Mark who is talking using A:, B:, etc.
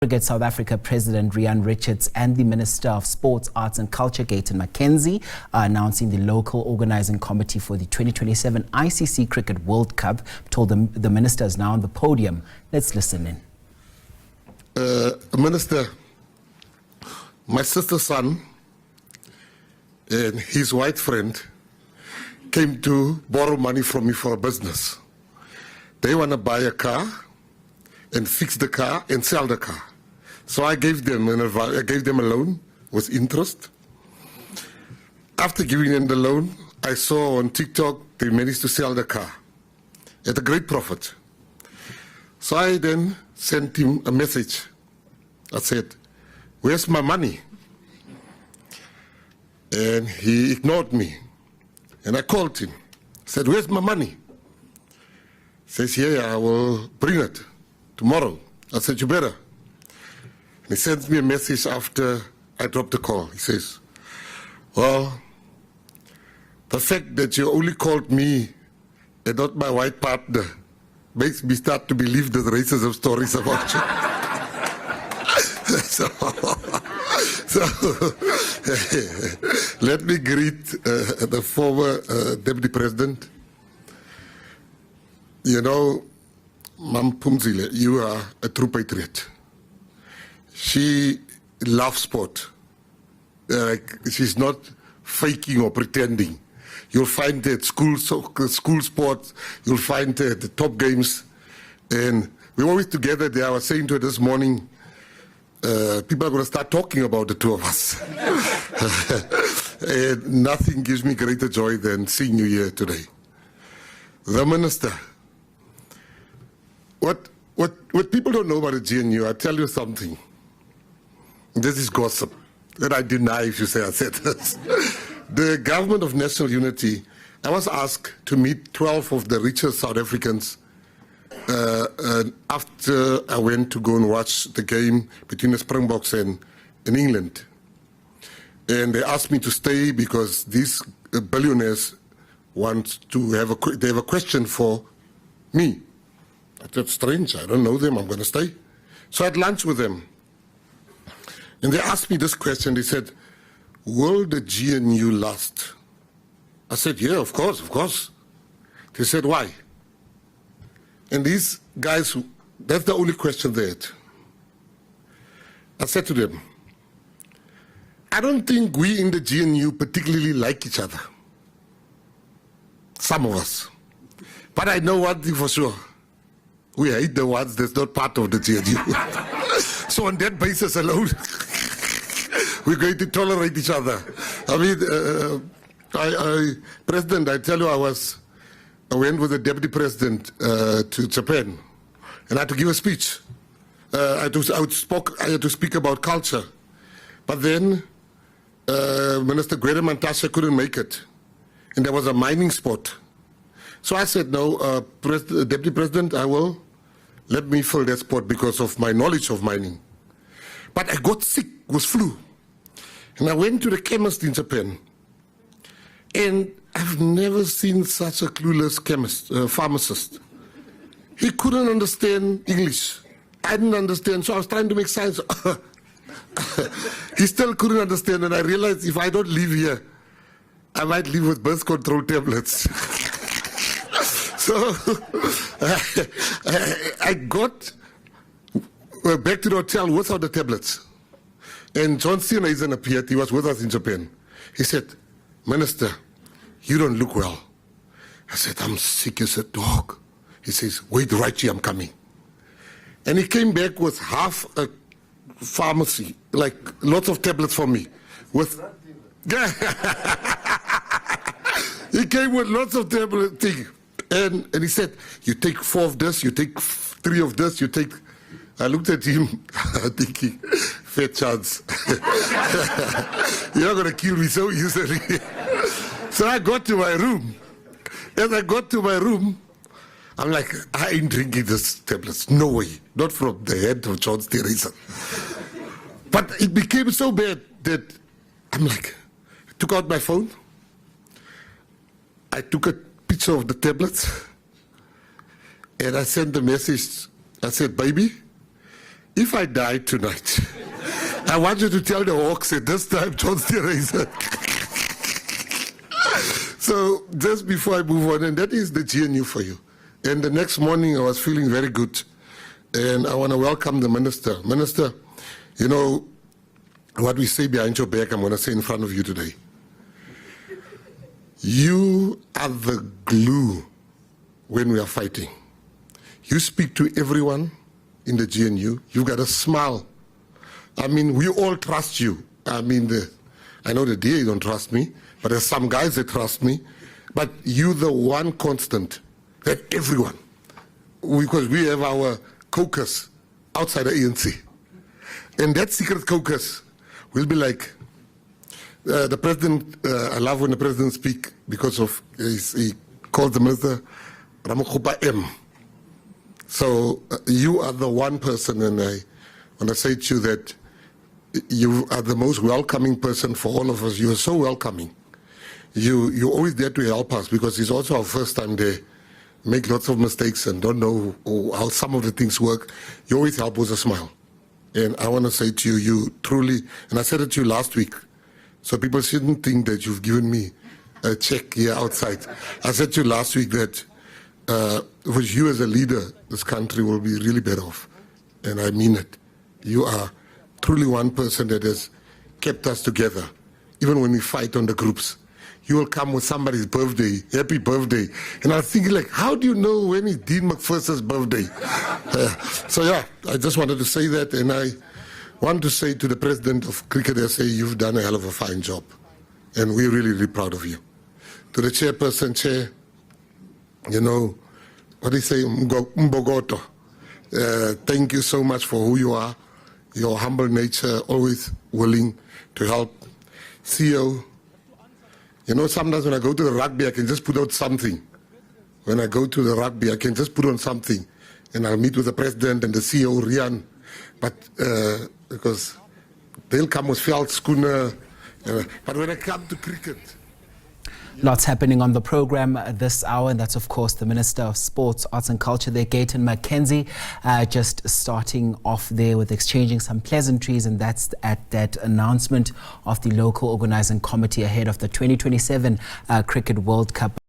A: South Africa President Rihan and the Minister of Sports, Arts and Culture, Gayton McKenzie, are announcing the local organising committee for the 2027 ICC Cricket World Cup. Told them the minister is now on the podium. Let's listen in.
B: Minister, my sister's son and his white friend came to borrow money from me for a business. They want to buy a car and fix the car and sell the car. So I gave them a loan with interest. After giving them the loan, I saw on TikTok they managed to sell the car at a great profit. So I then sent him a message. I said, "Where's my money?" And he ignored me. And I called him. I said, "Where's my money?" He says, "Yeah, I will bring it tomorrow." I said, "You better." And he sends me a message after I dropped the call. He says, "Well, the fact that you only called me and not my white partner makes me start to believe the racism stories about you." so let me greet the former Deputy President. You know, Mam Pumzile, you are a true patriot. She loves sport. She's not faking or pretending. You'll find it at school sports, you'll find it at the top games. And we're always together there. I was saying to her this morning, people are going to start talking about the two of us. And nothing gives me greater joy than seeing you here today. The Minister, what people don't know about the GNU, I'll tell you something. This is gossip, and I deny if you say I said this. The Government of National Unity, I was asked to meet 12 of the richest South Africans after I went to go and watch the game between the Springboks and England. And they asked me to stay because these billionaires want to have they have a question for me. I said, "Strange, I don't know them, I'm going to stay." So I had lunch with them. And they asked me this question. They said, "Will the GNU last?" I said, "Yeah, of course, of course." They said, "Why?" And these guys, that's the only question they had. I said to them, "I don't think we in the GNU particularly like each other. Some of us. But I know one thing for sure. We hate the ones that's not part of the GNU. So on that basis alone, we're going to tolerate each other." I mean, President, I tell you, I went with the Deputy President to Japan, and I had to give a speech. I had to speak about culture. But then Minister Gayton McKenzie couldn't make it, and there was a mining spot. So I said, "No, Deputy President, let me fill that spot because of my knowledge of mining." But I got sick with flu. And I went to the chemist in Japan. And I've never seen such a clueless pharmacist. He couldn't understand English. I didn't understand, so I was trying to make signs. He still couldn't understand, and I realized if I don't leave here, I might leave with birth control tablets. So I got back to the hotel without the tablets. And John Steenhuisen appeared. He was with us in Japan. He said, "Minister, you don't look well." I said, "I'm sick as a dog." He says, "Wait right here, I'm coming." And he came back with half a pharmacy, like lots of tablets for me. He came with lots of tablets. And he said, "You take 4 of this, you take 3 of this, you take..." I looked at him thinking, fair chance. You're not going to kill me so easily. So I got to my room. As I got to my room, I'm like, I ain't drinking this tablets. No way. Not from the head of John Steenhuisen. But it became so bad that I'm like, I took out my phone. I took a picture of the tablets. And I sent the message. I said, "Baby, if I die tonight, I want you to tell the Hawks at this time, John Steenhuisen. So just before I move on, and that is the GNU for you. And the next morning I was feeling very good. And I want to welcome the minister. Minister, you know, what we say behind your back, I'm going to say in front of you today. You are the glue when we are fighting. You speak to everyone in the GNU. You've got a smile. I mean, we all trust you. I mean, I know the DA don't trust me, but there's some guys that trust me. But you're the one constant that everyone, because we have our caucus outside the ANC. And that secret caucus will be like, the president, I love when the president speaks because of, he calls the minister Ramokhupa M. So you are the one person, and I want to say to you that you are the most welcoming person for all of us. You are so welcoming. You're always there to help us, because it's also our first time there. Make lots of mistakes and don't know how some of the things work. You always help with a smile. And I want to say to you, you truly, and I said it to you last week, so people shouldn't think that you've given me a check here outside. I said to you last week that with you as a leader, this country will be really better off. And I mean it. You are truly one person that has kept us together, even when we fight on the groups. You will come with somebody's birthday, happy birthday. And I was thinking, like, how do you know when it's Dean McPherson's birthday? So yeah, I just wanted to say that. And I want to say to the president of Cricket SA, you've done a hell of a fine job. And we're really, really proud of you. To the chairperson, Chair, you know, what do you say, Mbogoto. Thank you so much for who you are, your humble nature, always willing to help. CEO, you know, sometimes when I go to the rugby, I can just put out something. When I go to the rugby, I can just put on something. And I'll meet with the president and the CEO, Rihan. But because they'll come with veldskoene. But when I come to cricket...
A: Lots happening on the program this hour, and that's, of course, the Minister of Sports, Arts and Culture there, Gayton McKenzie, just starting off there with exchanging some pleasantries, and that's at that announcement of the local organising committee ahead of the 2027 Cricket World Cup.